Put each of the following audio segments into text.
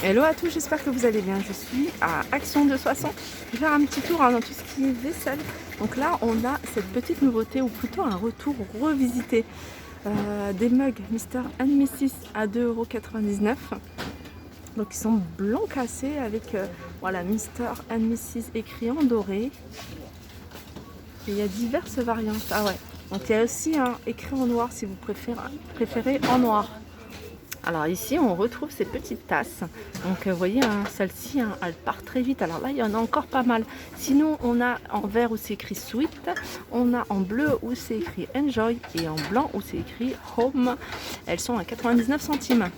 Hello à tous, j'espère que vous allez bien. Je suis à Action de Soissons. Je vais faire un petit tour dans tout ce qui est vaisselle. Donc là, on a cette petite nouveauté, ou plutôt un retour revisité. Des mugs Mr. & Mrs. à 2,99 €. Donc ils sont blancs cassés avec voilà, Mr. & Mrs. écrit en doré. Et il y a diverses variantes. Ah ouais. Donc il y a aussi un écrit en noir si vous préférez en noir. Alors ici on retrouve ces petites tasses. Donc vous voyez hein, celle-ci hein, elle part très vite. Alors là il y en a encore pas mal. Sinon on a en vert où c'est écrit Sweet, on a en bleu où c'est écrit Enjoy et en blanc où c'est écrit Home. Elles sont à 99 centimes.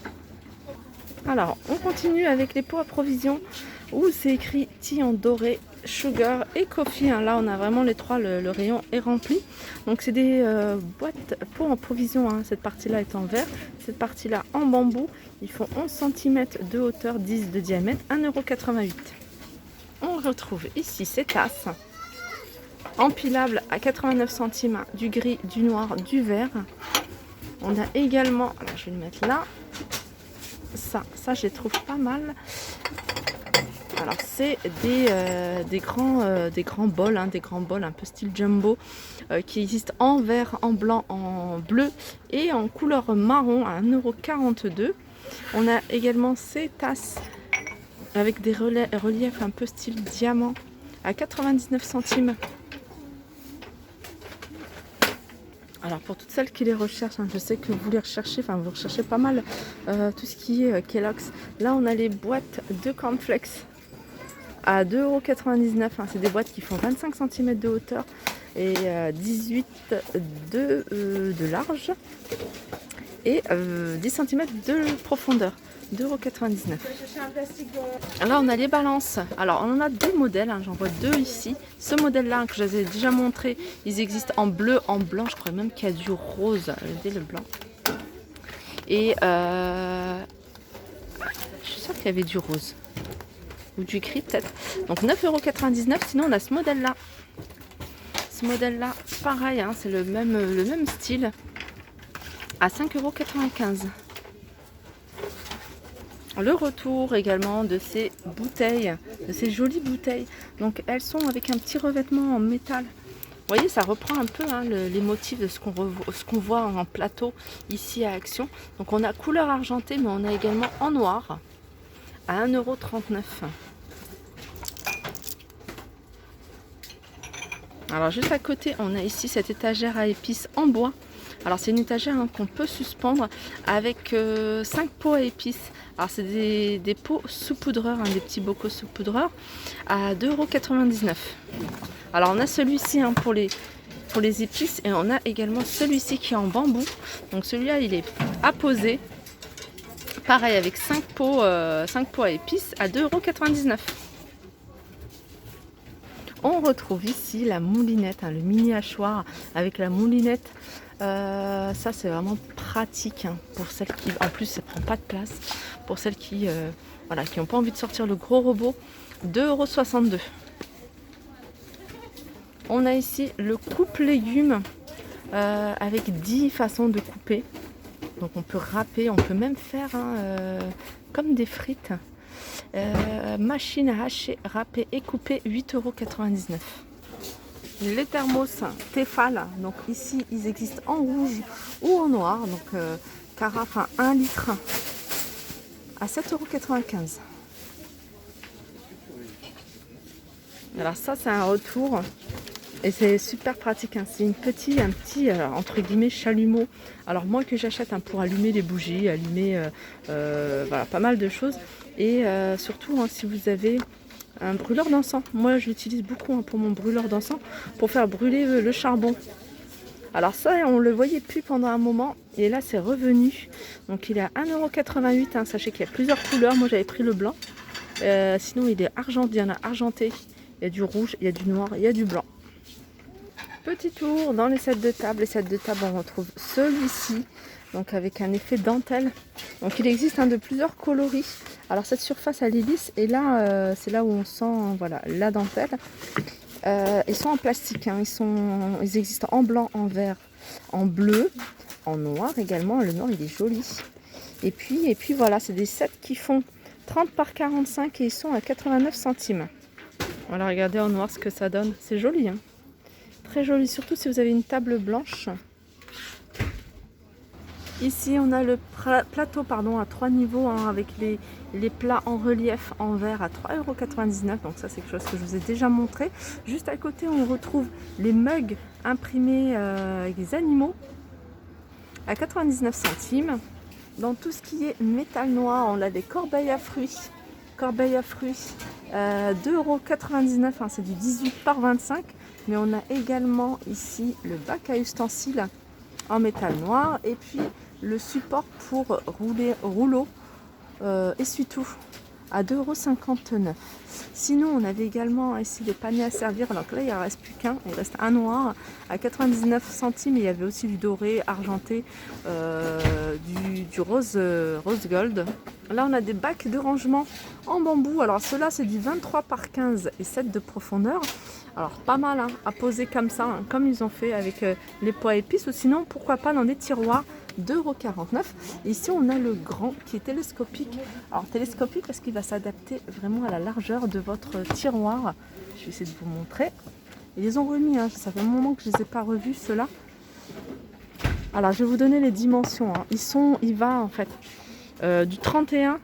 Alors on continue avec les pots à provision où c'est écrit Tea en doré, Sugar et Coffee. Là on a vraiment les trois, le rayon est rempli. Donc c'est des boîtes pots en provision. Cette partie là est en verre, cette partie là en bambou. Ils font 11 cm de hauteur, 10 de diamètre, 1,88 €. On retrouve ici ces tasses empilables à 89 centimes, du gris, du noir, du vert. On a également, alors je vais le mettre là, ça je les trouve pas mal. Alors c'est des grands bols, des grands bols un peu style jumbo qui existent en vert, en blanc, en bleu et en couleur marron à 1,42 €. On a également ces tasses avec des reliefs un peu style diamant à 99 centimes. Alors pour toutes celles qui les recherchent, je sais que vous les recherchez, enfin vous recherchez pas mal tout ce qui est Kellogg's. Là on a les boîtes de cornflakes à 2,99 €. C'est des boîtes qui font 25 cm de hauteur et 18 de large et 10 cm de profondeur. 2,99 €. Là on a les balances. Alors on en a deux modèles, j'en vois deux ici. Ce modèle là que je vous ai déjà montré, ils existent en bleu, en blanc, je crois même qu'il y a du rose, regardez le blanc. Et je suis sûre qu'il y avait du rose ou du gris peut-être. Donc 9,99 €. Sinon on a ce modèle là. Ce modèle là, pareil, c'est le même style à 5,95 €. Le retour également de ces bouteilles, de ces jolies bouteilles. Donc elles sont avec un petit revêtement en métal. Vous voyez, ça reprend un peu les motifs de ce qu'on voit en plateau ici à Action. Donc on a couleur argentée, mais on a également en noir à 1,39 €. Alors juste à côté, on a ici cette étagère à épices en bois. Alors c'est une étagère qu'on peut suspendre avec 5 pots à épices. Alors c'est des pots saupoudreurs, des petits bocaux saupoudreurs à 2,99 €. Alors on a celui-ci pour les épices et on a également celui-ci qui est en bambou. Donc celui-là il est à poser. Pareil avec 5 pots à épices à 2,99 €. On retrouve ici la moulinette, le mini hachoir avec la moulinette. Ça c'est vraiment pratique pour celles qui, en plus ça prend pas de place, pour celles qui n'ont pas envie de sortir le gros robot. 2,62 €. On a ici le coupe légumes avec 10 façons de couper. Donc on peut râper, on peut même faire comme des frites. Machine à hacher, râper et couper, 8,99 €. Les thermos Tefal, donc ici ils existent en rouge ou en noir, donc carafe 1 litre à 7,95 €. Alors ça c'est un retour et c'est super pratique, c'est un petit entre guillemets chalumeau. Alors moi que j'achète pour allumer les bougies, allumer pas mal de choses et surtout si vous avez un brûleur d'encens. Moi je l'utilise beaucoup pour mon brûleur d'encens pour faire brûler le charbon. Alors ça on le voyait plus pendant un moment et là c'est revenu. Donc il est à 1,88 €. Sachez qu'il y a plusieurs couleurs. Moi j'avais pris le blanc. Sinon il est argenté, il y en a argenté, il y a du rouge, il y a du noir, il y a du blanc. Petit tour dans les sets de table. Les sets de table on retrouve celui-ci. Donc avec un effet dentelle. Donc il existe de plusieurs coloris. Alors cette surface elle est lisse et là c'est là où on sent la dentelle. Ils sont en plastique, ils existent en blanc, en vert, en bleu, en noir également. Le noir il est joli. Et puis voilà, c'est des sets qui font 30 par 45 et ils sont à 89 centimes. Voilà, regardez en noir ce que ça donne. C'est joli, hein. Très joli, surtout si vous avez une table blanche. Ici, on a le plateau à 3 niveaux hein, avec les plats en relief en verre à 3,99 €. Donc ça, c'est quelque chose que je vous ai déjà montré. Juste à côté, on retrouve les mugs imprimés avec des animaux à 99 centimes. Dans tout ce qui est métal noir, on a des corbeilles à fruits. 2,99 €, hein, c'est du 18 par 25. Mais on a également ici le bac à ustensiles en métal noir. Et puis le support pour rouleau essuie-tout à 2,59 €. Sinon, on avait également ici des paniers à servir. Alors que là, il ne reste plus qu'un. Il reste un noir à 99 centimes. Il y avait aussi du doré, argenté, du rose gold. Là, on a des bacs de rangement en bambou. Alors, ceux-là, c'est du 23 par 15 et 7 de profondeur. Alors, pas mal hein, à poser comme ça, hein, comme ils ont fait avec les pois épices. Ou sinon, pourquoi pas dans des tiroirs. 2,49 €. Ici, on a le grand qui est télescopique. Alors, télescopique parce qu'il va s'adapter vraiment à la largeur de votre tiroir. Je vais essayer de vous montrer. Ils les ont remis, hein. Ça fait un moment que je ne les ai pas revus, ceux-là. Alors, je vais vous donner les dimensions. Hein. Il va en fait du 31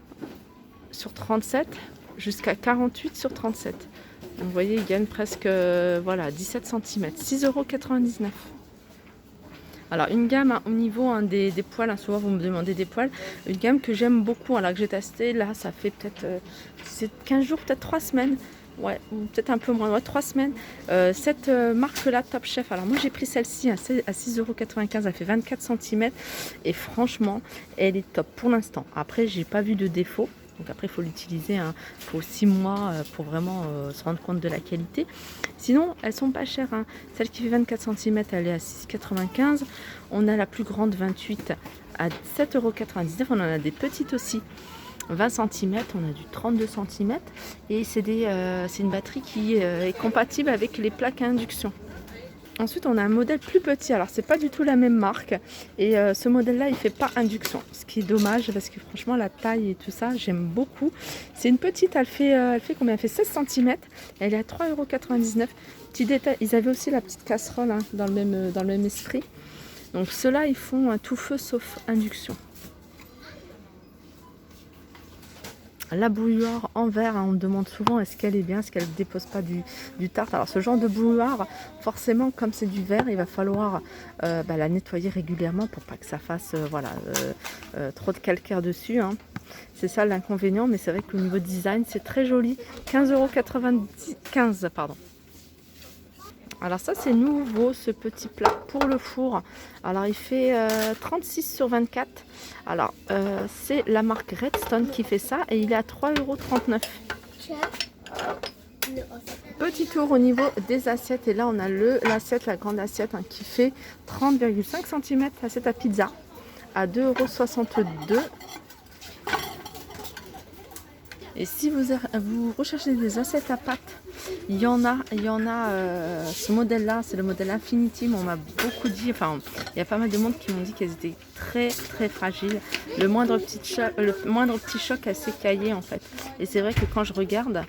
sur 37 jusqu'à 48 sur 37. Donc, vous voyez, il gagne presque 17 cm. 6,99 €. Alors une gamme hein, au niveau hein, des poils, hein, souvent vous me demandez des poils, une gamme que j'aime beaucoup, alors que j'ai testé, là ça fait peut-être 15 jours, peut-être 3 semaines, ouais, ou peut-être un peu moins, ouais, 3 semaines. Cette marque-là, Top Chef, alors moi j'ai pris celle-ci à 6,95 €, elle fait 24 cm et franchement elle est top pour l'instant. Après j'ai pas vu de défaut. Donc après, il faut l'utiliser, il faut 6 mois pour vraiment se rendre compte de la qualité. Sinon, elles sont pas chères. Hein. Celle qui fait 24 cm, elle est à 6,95 €. On a la plus grande 28 à 7,99 €. On en a des petites aussi. 20 cm, on a du 32 cm. Et c'est une batterie qui est compatible avec les plaques à induction. Ensuite, on a un modèle plus petit. Alors, c'est pas du tout la même marque. Et ce modèle-là, il fait pas induction. Ce qui est dommage parce que franchement, la taille et tout ça, j'aime beaucoup. C'est une petite, elle fait combien? Elle fait 16 cm. Elle est à 3,99 €. Petit détail, ils avaient aussi la petite casserole hein, dans le même esprit. Donc, ceux-là, ils font un tout feu sauf induction. La bouilloire en verre, hein, on me demande souvent est-ce qu'elle est bien, est-ce qu'elle ne dépose pas du tartre. Alors ce genre de bouilloire, forcément comme c'est du verre, il va falloir la nettoyer régulièrement pour pas que ça fasse trop de calcaire dessus. Hein. C'est ça l'inconvénient, mais c'est vrai qu'au niveau design, c'est très joli. 15,95 €. Alors ça c'est nouveau, ce petit plat pour le four. Alors il fait 36 sur 24. Alors c'est la marque Redstone qui fait ça et il est à 3,39 €. Petit tour au niveau des assiettes et là on a l'assiette, la grande assiette hein, qui fait 30,5 cm, assiette à pizza à 2,62 €. Et si vous recherchez des assiettes à pâte, il y en a ce modèle-là, c'est le modèle Infinity. On m'a beaucoup dit, enfin, il y a pas mal de monde qui m'ont dit qu'elles étaient très très fragiles. Le moindre petit choc, elles s'écaillaient en fait. Et c'est vrai que quand je regarde,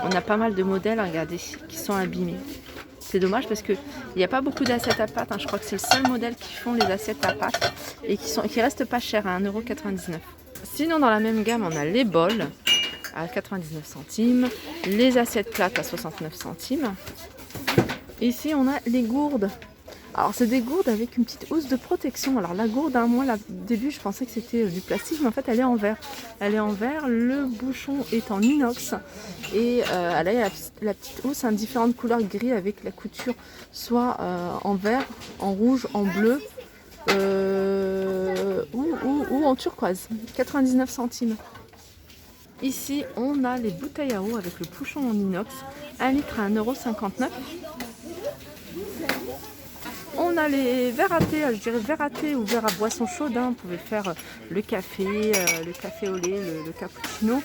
on a pas mal de modèles, regardez, qui sont abîmés. C'est dommage parce qu'il n'y a pas beaucoup d'assiettes à pâte. Hein. Je crois que c'est le seul modèle qui font les assiettes à pâte et qui restent pas chères à 1,99 €. Sinon, dans la même gamme, on a les bols à 99 centimes, les assiettes plates à 69 centimes. Ici, on a les gourdes. Alors, c'est des gourdes avec une petite housse de protection. Alors, la gourde, hein, moi, au début, je pensais que c'était du plastique, mais en fait, elle est en verre. Elle est en verre, le bouchon est en inox. Et elle a la petite housse, hein, différentes couleurs gris avec la couture, soit en vert, en rouge, en bleu, ou en turquoise. 99 centimes. Ici, on a les bouteilles à eau avec le bouchon en inox, 1 litre à 1,59 €. On a les verres à thé, je dirais verres à thé ou verres à boisson chaude. Hein. Vous pouvez faire le café au lait, le cappuccino.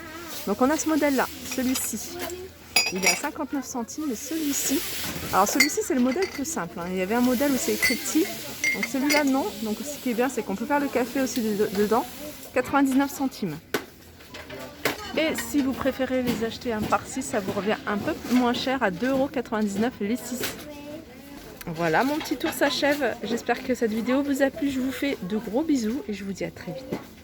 Donc on a ce modèle-là, celui-ci. Il est à 59 centimes et celui-ci. Alors celui-ci, c'est le modèle plus simple. Hein. Il y avait un modèle où c'est écrit petit. Donc celui-là, non. Donc ce qui est bien, c'est qu'on peut faire le café aussi dedans. 99 centimes. Et si vous préférez les acheter un par 6, ça vous revient un peu moins cher à 2,99 € les 6. Voilà, mon petit tour s'achève. J'espère que cette vidéo vous a plu. Je vous fais de gros bisous et je vous dis à très vite.